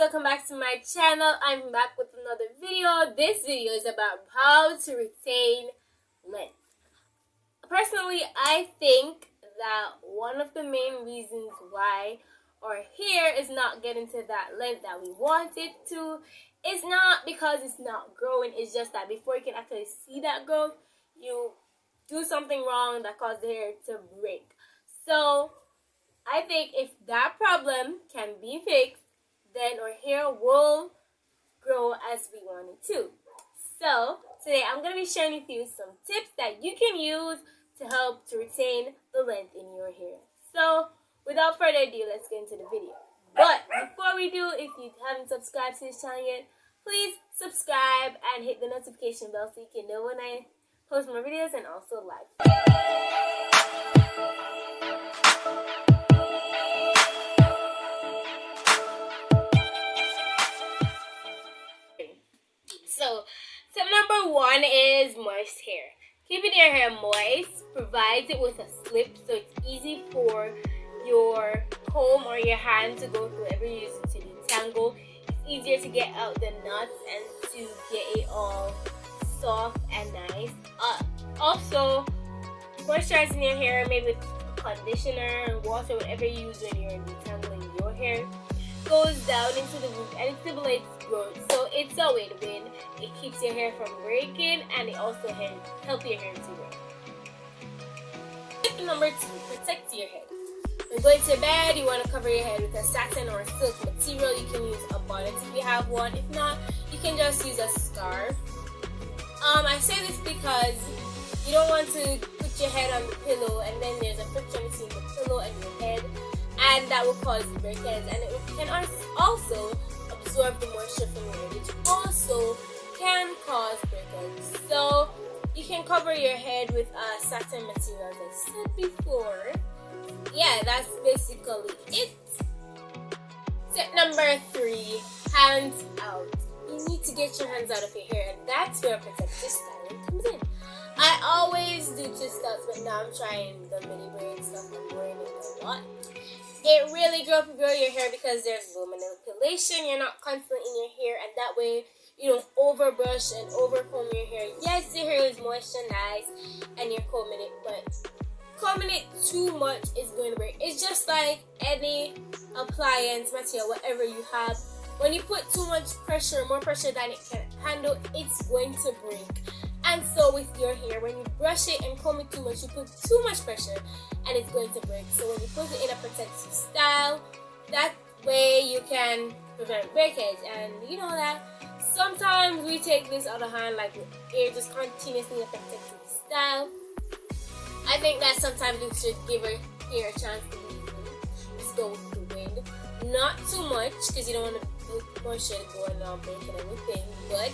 welcome back to my channel. I'm back with another video. This video is about how to retain length. Personally, I think that one of the main reasons why our hair is not getting to that length that we want it to is not because it's not growing. It's just that before you can actually see that growth, you do something wrong that caused the hair to break. So I think if that problem can be fixed, then our hair will grow as we want it to. So today I'm going to be sharing with you some tips that you can use to help to retain the length in your hair. So without further ado, let's get into the video. But before we do, if you haven't subscribed to this channel yet, please subscribe and hit the notification bell so you can know when I post more videos and also like. So, tip number 1 is moist hair. Keeping your hair moist provides it with a slip, so it's easy for your comb or your hand to go through whatever you're using to detangle. It's easier to get out the knots and to get it all soft and nice. Also, moisturizing your hair, maybe with conditioner and water, whatever you use when you're detangling your hair, goes down into the root and it stimulates growth. So it's a win-win. It keeps your hair from breaking and it also helps your hair to grow. Tip number 2, protect your head. When going to bed, you want to cover your head with a satin or a silk material. You can use a bonnet if you have one. If not, you can just use a scarf. I say this because you don't want to put your head on the pillow and then there's a friction between the pillow and your head, and that will cause breakage, and it can also absorb the moisture from your hair, which also can cause breakage. So you can cover your head with a satin material, as I said before. Yeah, that's basically it. Tip number 3, hands out. You need to get your hands out of your hair, and that's where protective styling comes in. I always do twist outs, but now I'm trying the mini braid stuff. I'm wearing it a lot. It really grow your hair because there's low manipulation. You're not constantly in your hair, and that way you don't overbrush and overcomb your hair. Yes, your hair is moist and nice, and you're combing it, but combing it too much is going to break. It's just like any appliance material, whatever you have. When you put too much pressure, more pressure than it can handle, it's going to break. And so with your hair, when you brush it and comb it too much, you put too much pressure and it's going to break. So when you put it in a protective style, that way you can prevent breakage. And you know that sometimes we take this out of hand, like hair just continuously in a protective style. I think that sometimes we should give our hair a chance to be free. Just go with the wind. Not too much, because you don't want to put moisture going on, breaking everything, but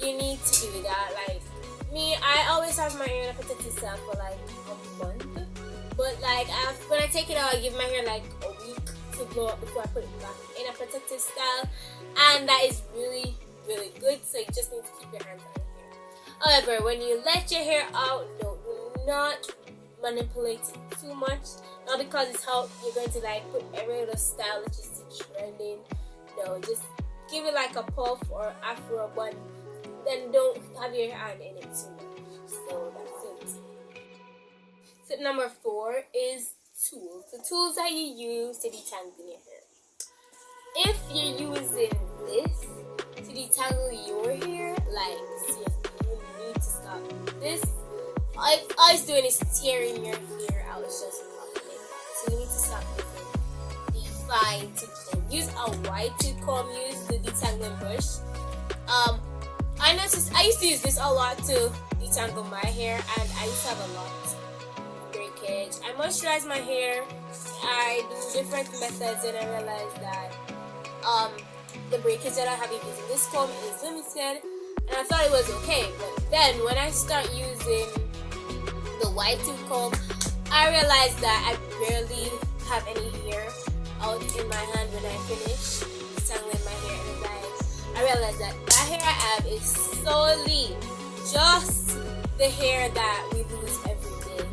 you need to do that. Like me, I always have my hair in a protective style for like a month, but like when I take it out, I give my hair like a week to blow up before I put it back in a protective style, and that is really, really good. So you just need to keep your hands on your hair. However, when you let your hair out, do not manipulate it too much. Not because it's how you're going to like put every other style that you see trending. No, just give it like a puff or afro bun. Then don't have your hand in it too much. So that's it. Tip number 4 is tools. The tools that you use to detangle your hair. If you're using this to detangle your hair, like seriously, you need to stop this. All it's doing is tearing your hair out. It's just popping it. So you need to stop using the fine tooth comb. Use a wide tooth comb. Use the detangling brush. I noticed I used to use this a lot to detangle my hair, and I used to have a lot of breakage. I moisturize my hair. I do different methods, and I realized that the breakage that I have using this comb is limited, and I thought it was okay. But then when I start using the wide tooth comb, I realized that I barely have any hair out in my hand when I finish detangling my hair, and I realized that hair I have is solely just the hair that we lose every day.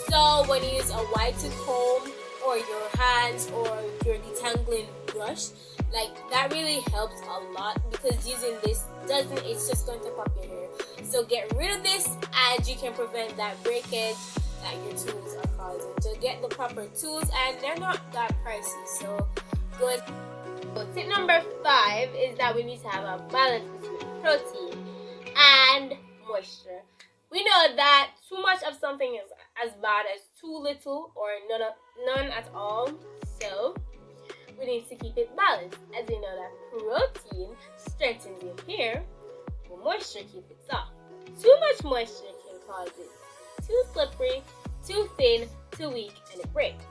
So when you use a wide tooth comb or your hands or your detangling brush. Like, that really helps a lot, because using this it's just going to pop your hair. So get rid of this, and you can prevent that breakage that your tools are causing. So get the proper tools, and they're not that pricey, so good. So tip number 5 is that we need to have a balance between protein and moisture. We know that too much of something is as bad as too little or none at all. So we need to keep it balanced, as we know that protein strengthens your hair, but moisture keeps it soft. Too much moisture can cause it too slippery, too thin, too weak, and it breaks.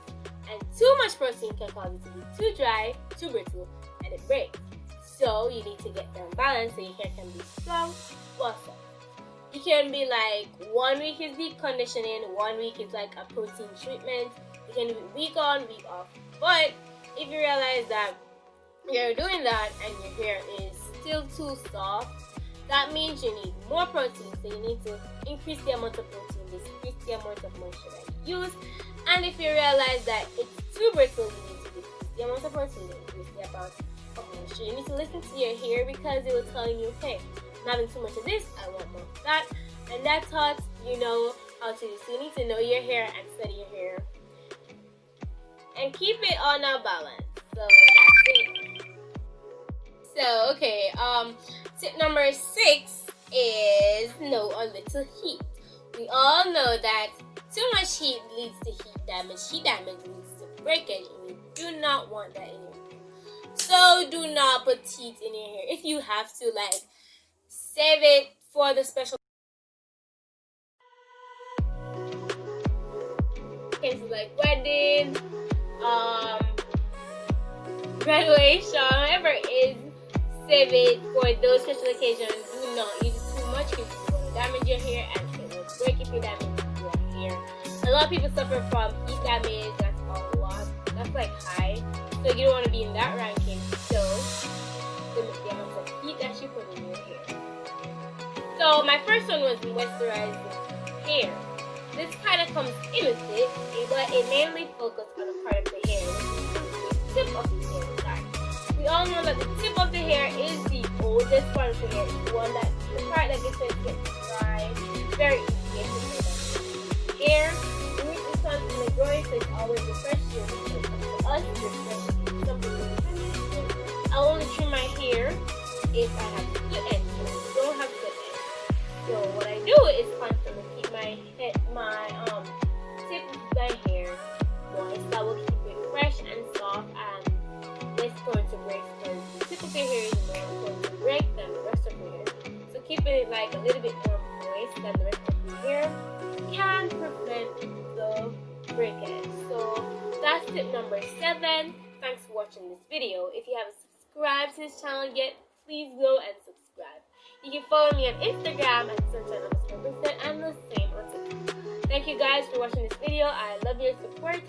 And too much protein can cause it to be too dry, too brittle, and it breaks. So you need to get them balanced so your hair can be strong, well soft. You can be like, 1 week is deep conditioning, 1 week is like a protein treatment. You can do it week on, week off. But if you realize that you're doing that and your hair is still too soft, that means you need more protein. So you need to increase the amount of protein, decrease the amount of moisture that you use. And if you realize that it's too brittle, you need to decrease the amount of protein and increase the amount of moisture. You need to listen to your hair, because it will tell you, okay, I'm having too much of this, I want more of that. And that's how you know how to do. So you need to know your hair and study your hair and keep it on a balance. So that's it. So okay, tip number 6 is know a little heat. We all know that too much heat leads to heat damage. Heat damage leads to breakage, and you do not want that in your hair. So do not put heat in your hair. If you have to, like, save it for the special cases like wedding, graduation, whatever it is. Save it for those special occasions. Do not use it too much, because it's going to damage your hair, and it will break if you damage your hair. A lot of people suffer from heat damage. That's a lot. That's like high. So you don't want to be in that ranking. So limit the amount of heat that you put in your hair. So my first one was moisturizing hair. This kind of comes in with it, but it mainly focuses on a part of the hair, which is the tip of the hair. We all know that the tip of the hair is the oldest part of the hair. It's the one that the part that gets dry very easily. Hair, the root is constantly growing, so it's always refreshing. So for us, it's refreshing. Something refreshing. I'll only trim my hair if I have split ends. If I don't have split ends. So what I do is constantly keep my tip of my hair moist. That will keep it fresh and soft and less prone to break, because the tip of your hair is more prone to break than the rest of your hair. So keeping it like a little bit more moist than the rest of your hair can prevent the breakage. So that's tip number 7. Thanks for watching this video. If you haven't subscribed to this channel yet, please go and subscribe. You can follow me on Instagram at sunshine_Vincent, and the same on TikTok. Thank you guys for watching this video. I love your support.